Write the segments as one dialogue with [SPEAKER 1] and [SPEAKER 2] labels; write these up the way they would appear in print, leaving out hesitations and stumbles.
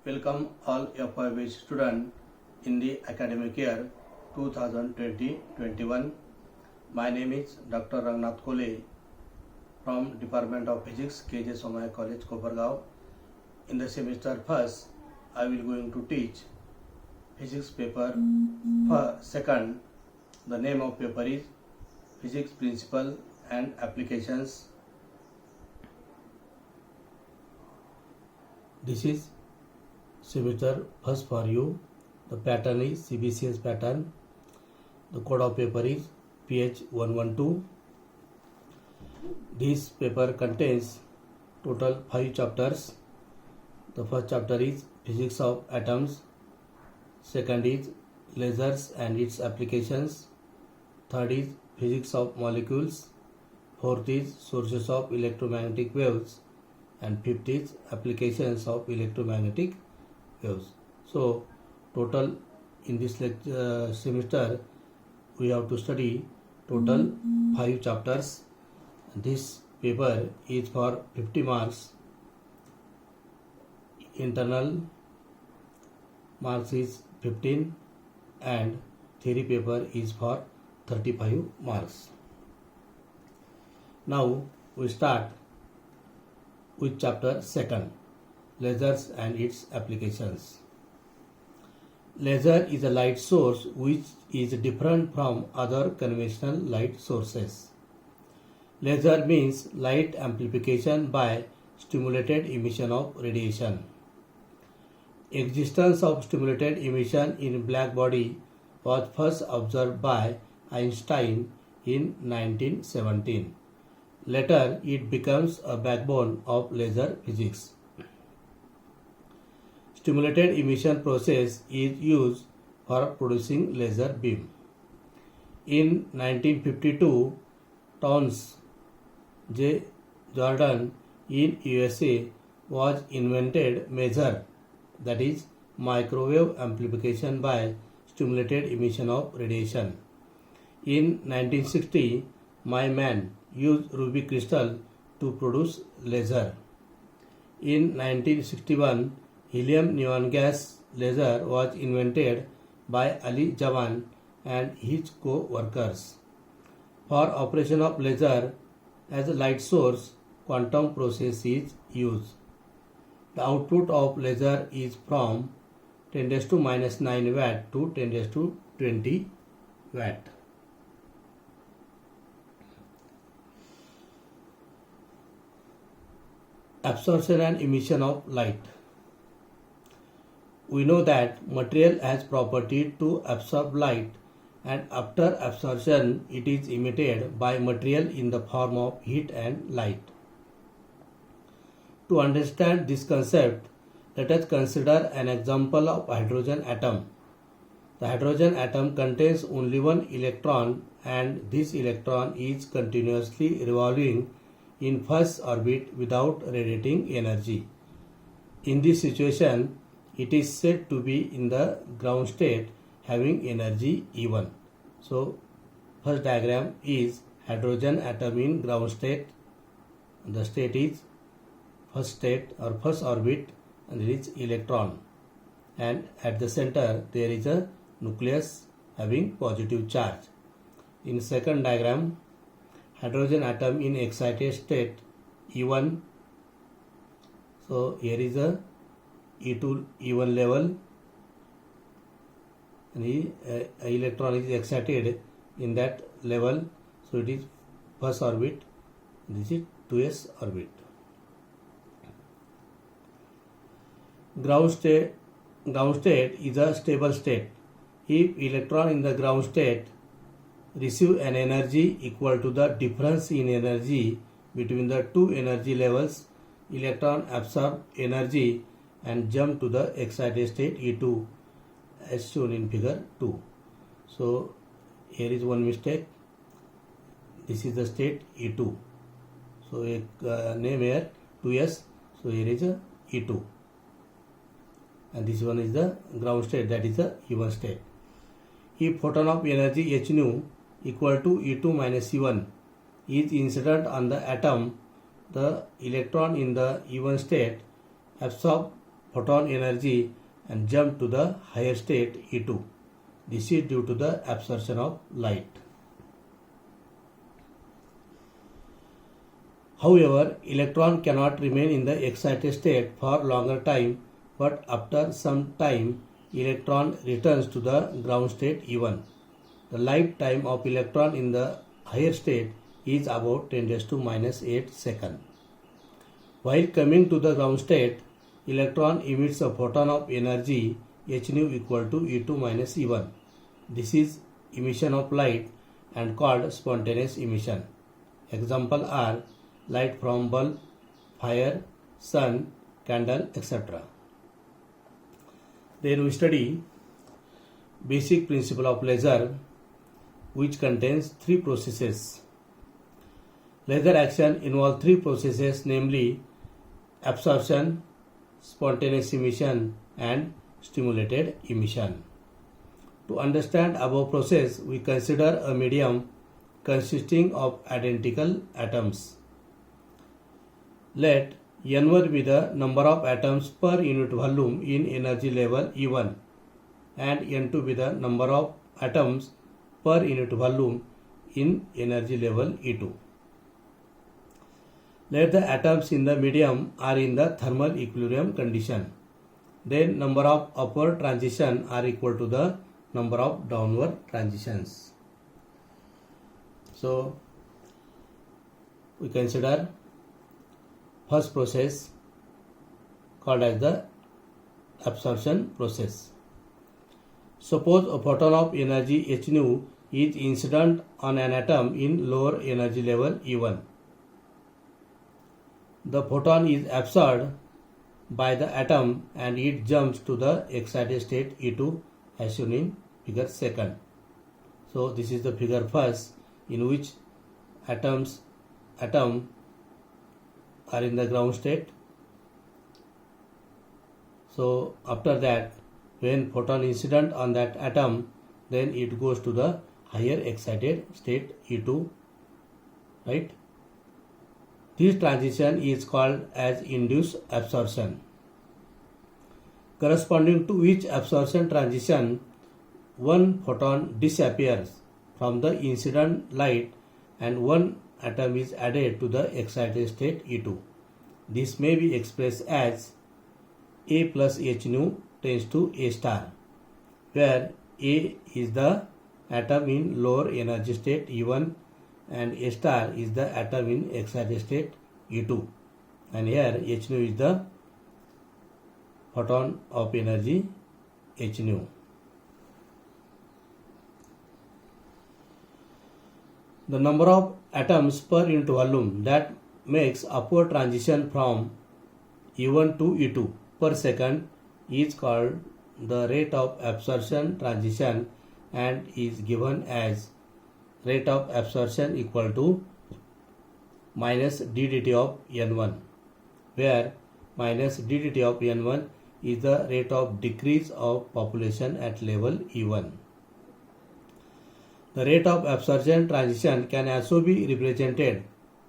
[SPEAKER 1] Welcome all FYB student in the academic year 2020-21. My name is Dr. Rangnath Kole from Department of Physics, KJ Somaya College, Kopargaon. In the semester first, I will going to teach physics paper second. The name of paper is Physics Principle and Applications. This is semester first for you. The pattern is CBCS pattern. The code of paper is PH 112. This paper contains total 5 chapters. The first chapter is Physics of Atoms. Second is Lasers and its applications. Third is Physics of Molecules. Fourth is Sources of electromagnetic waves. And fifth is Applications of electromagnetic waves. So total in this semester we have to study total 5 chapters. This paper is for 50 marks. Internal marks is 15 and theory paper is for 35 marks. Now we start with chapter 2, Lasers and its applications. Laser is a light source which is different from other conventional light sources. Laser means light amplification by stimulated emission of radiation. Existence of stimulated emission in black body was first observed by Einstein in 1917. Later, it becomes a backbone of laser physics. Stimulated emission process is used for producing laser beam. In 1952, Townes J. Jordan in USA was invented measure, that is microwave amplification by stimulated emission of radiation. In 1960, Myman used ruby crystal to produce laser. In 1961, helium neon gas laser was invented by Ali Jawan and his co-workers. For operation of laser as a light source, quantum process is used. The output of laser is from 10⁻⁹ watt to 10⁻20 watt. Absorption and emission of light. We know that material has property to absorb light, and after absorption it is emitted by material in the form of heat and light. To understand this concept, let us consider an example of hydrogen atom. The hydrogen atom contains only one electron, and this electron is continuously revolving in first orbit without radiating energy. In this situation, it is said to be in the ground state having energy E1. So, first diagram is hydrogen atom in ground state. The state is first state or first orbit, and there is electron. And at the center there is a nucleus having positive charge. In second diagram, hydrogen atom in excited state E1. So here is a E2 E1 level, and the electron is excited in that level. So it is first orbit. This is 2s orbit. Ground state is a stable state. If electron in the ground state receive an energy equal to the difference in energy between the two energy levels, electron absorb energy and jump to the excited state E2 as shown in figure 2. So here is one mistake. This is the state E2. So name here 2s. So here is a E2. And this one is the ground state, that is the E1 state. If photon of energy h nu equal to E2 minus E1 is incident on the atom, the electron in the E1 state absorb photon energy and jump to the higher state E2. This is due to the absorption of light. However, electron cannot remain in the excited state for longer time, but after some time, electron returns to the ground state E1. The lifetime of electron in the higher state is about 10 raised to minus 8 seconds. While coming to the ground state, electron emits a photon of energy h nu equal to E2 minus E1. This is emission of light and called spontaneous emission. Example are light from bulb, fire, sun, candle, etc. Then we study basic principle of laser, which contains three processes. Laser action involves three processes, namely absorption, spontaneous emission, and stimulated emission. To understand above process, we consider a medium consisting of identical atoms. Let N1 be the number of atoms per unit volume in energy level E1 and N2 be the number of atoms per unit volume in energy level E2. Let the atoms in the medium are in the thermal equilibrium condition. Then number of upward transition are equal to the number of downward transitions. So we consider first process called as the absorption process. Suppose a photon of energy h nu is incident on an atom in lower energy level E1. The photon is absorbed by the atom and it jumps to the excited state E2 as shown in figure 2. So this is the figure first, in which atom are in the ground state. So after that, when photon incident on that atom, then it goes to the higher excited state E2, right? This transition is called as induced absorption. Corresponding to each absorption transition, one photon disappears from the incident light and one atom is added to the excited state E2. This may be expressed as A plus h nu tends to A star, where A is the atom in lower energy state E1 and A star is the atom in excited state E2, and here h nu is the photon of energy h nu. The number of atoms per unit volume that makes upward transition from E1 to E2 per second is called the rate of absorption transition and is given as rate of absorption equal to minus ddt of N1, where minus ddt of N1 is the rate of decrease of population at level E1. The rate of absorption transition can also be represented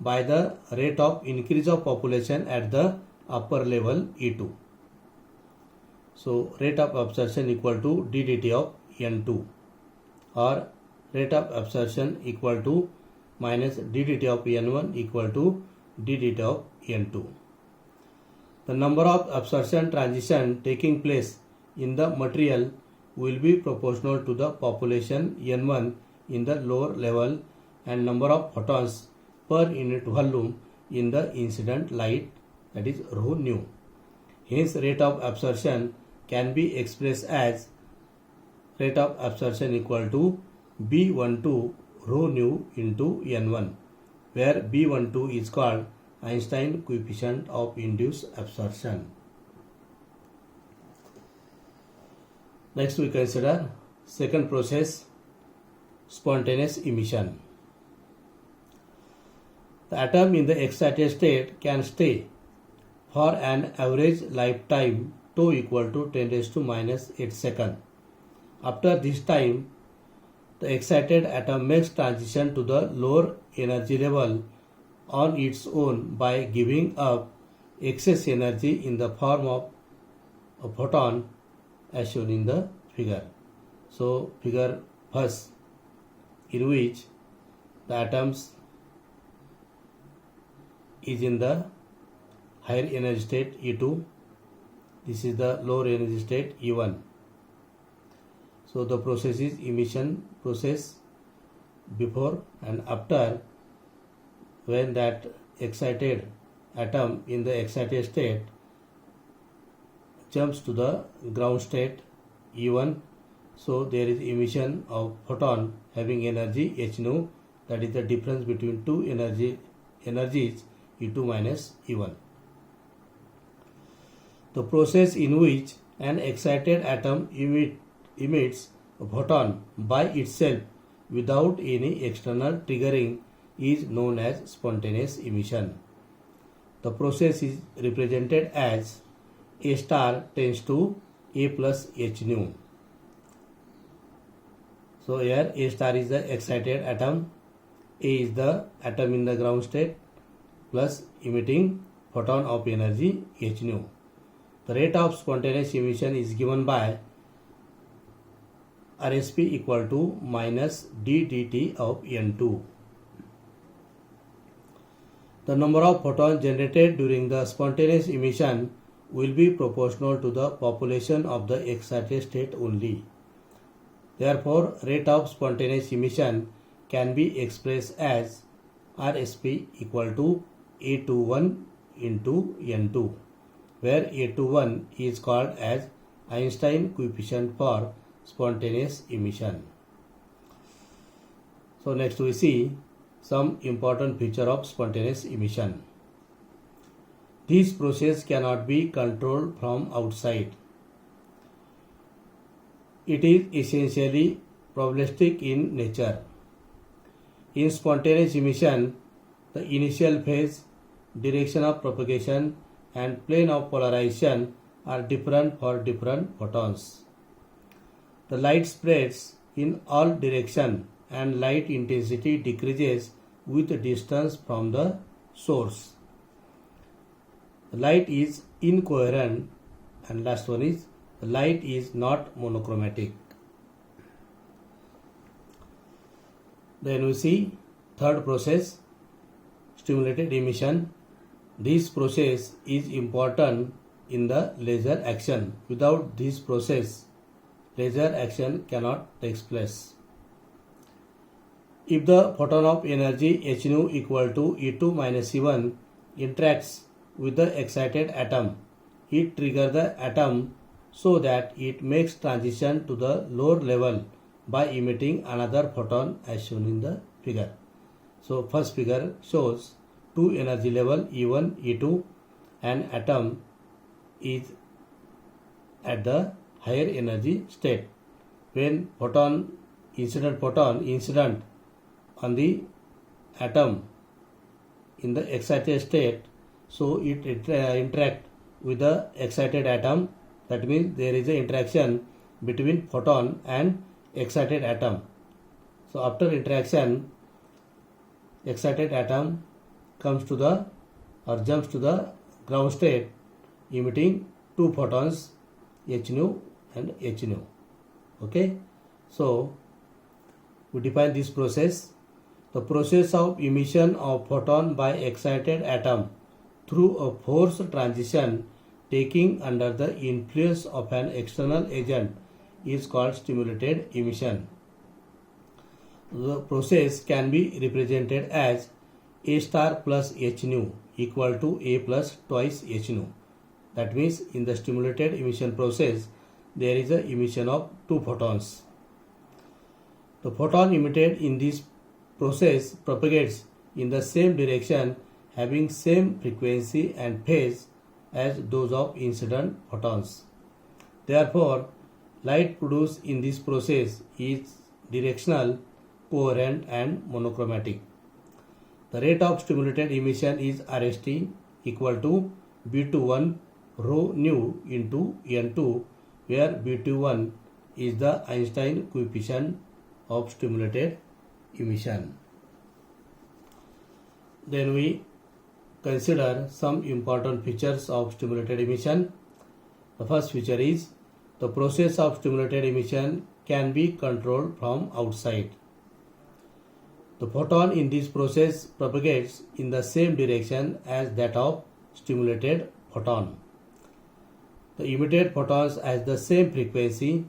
[SPEAKER 1] by the rate of increase of population at the upper level E2. So rate of absorption equal to ddt of N2, or rate of absorption equal to minus ddt of N1 equal to ddt of N2. The number of absorption transition taking place in the material will be proportional to the population N1 in the lower level and number of photons per unit volume in the incident light, that is rho nu. Hence rate of absorption can be expressed as rate of absorption equal to B12 rho nu into N1, where B12 is called Einstein coefficient of induced absorption. Next we consider second process, spontaneous emission. The atom in the excited state can stay for an average lifetime tau equal to 10 raised to minus 8 seconds. After this time, the excited atom makes transition to the lower energy level on its own by giving up excess energy in the form of a photon as shown in the figure. So figure first, in which the atoms is in the higher energy state E2, this is the lower energy state E1. So the process is emission process before and after. When that excited atom in the excited state jumps to the ground state E1, so there is emission of photon having energy h nu, that is the difference between two energies E2 minus E1. The process in which an excited atom emits a photon by itself without any external triggering is known as spontaneous emission. The process is represented as A star tends to A plus h nu. So here A star is the excited atom, A is the atom in the ground state plus emitting photon of energy h nu. The rate of spontaneous emission is given by RSP equal to minus d dt of N2. The number of photons generated during the spontaneous emission will be proportional to the population of the excited state only. Therefore, rate of spontaneous emission can be expressed as RSP equal to A21 into N2, where A21 is called as Einstein coefficient for spontaneous emission. So next we see some important feature of spontaneous emission. This process cannot be controlled from outside. It is essentially probabilistic in nature. In spontaneous emission, the initial phase, direction of propagation and plane of polarization are different for different photons. The light spreads in all directions and light intensity decreases with distance from the source. The light is incoherent, and last one is the light is not monochromatic. Then we see third process, stimulated emission. This process is important in the laser action. Without this process, laser action cannot take place. If the photon of energy h nu equal to E2 minus E1 interacts with the excited atom, it triggers the atom so that it makes transition to the lower level by emitting another photon as shown in the figure. So first figure shows two energy level E1, E2, and atom is at the higher energy state. When incident on the atom in the excited state, so it interact with the excited atom. That means there is an interaction between photon and excited atom. So after interaction, excited atom comes to the or jumps to the ground state emitting two photons h nu and h nu. Okay, so we define this process. The process of emission of photon by excited atom through a forced transition taking under the influence of an external agent is called stimulated emission. The process can be represented as A star plus h nu equal to A plus twice h nu. That means in the stimulated emission process, there is a emission of two photons. The photon emitted in this process propagates in the same direction, having same frequency and phase as those of incident photons. Therefore, light produced in this process is directional, coherent and monochromatic. The rate of stimulated emission is RST equal to B21 rho nu into N2, where B21 is the Einstein coefficient of stimulated emission. Then we consider some important features of stimulated emission. The first feature is the process of stimulated emission can be controlled from outside. The photon in this process propagates in the same direction as that of stimulated photon. The emitted photons has the same frequency,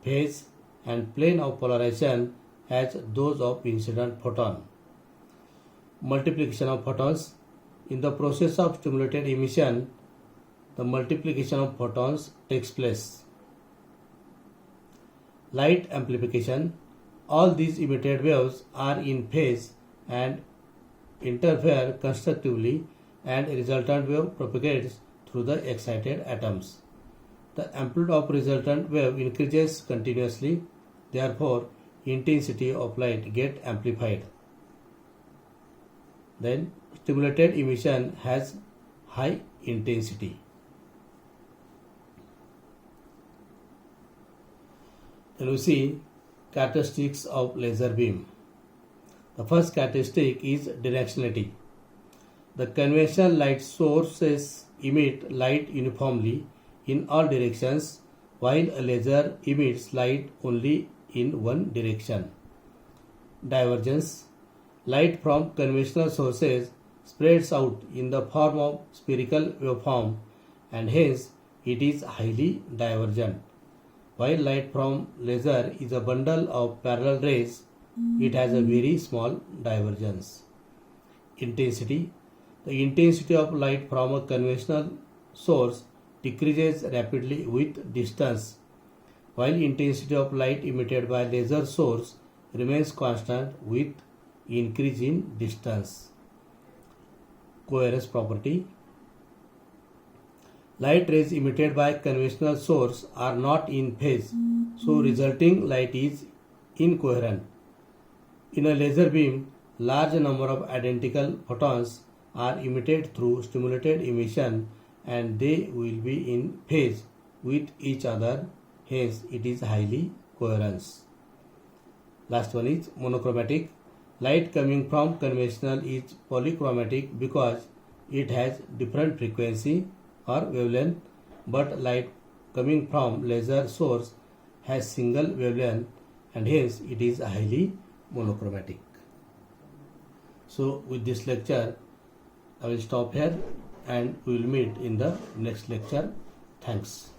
[SPEAKER 1] phase and plane of polarization as those of incident photon. Multiplication of photons. In the process of stimulated emission, the multiplication of photons takes place. Light amplification. All these emitted waves are in phase and interfere constructively, and a resultant wave propagates through the excited atoms. The amplitude of resultant wave increases continuously, therefore intensity of light gets amplified. Then stimulated emission has high intensity. Then we see characteristics of laser beam. The first characteristic is directionality. The conventional light sources emit light uniformly in all directions, while a laser emits light only in one direction. Divergence. Light from conventional sources spreads out in the form of spherical waveform, and hence it is highly divergent. While light from laser is a bundle of parallel rays, it has a very small divergence. Intensity. The intensity of light from a conventional source decreases rapidly with distance, while intensity of light emitted by laser source remains constant with increase in distance. Coherence property. Light rays emitted by conventional source are not in phase, so resulting light is incoherent. In a laser beam, large number of identical photons are emitted through stimulated emission, and they will be in phase with each other, hence it is highly coherent. Last one is monochromatic. Light coming from conventional is polychromatic because it has different frequency or wavelength, but light coming from laser source has single wavelength, and hence it is highly monochromatic. So with this lecture I will stop here and we will meet in the next lecture. Thanks.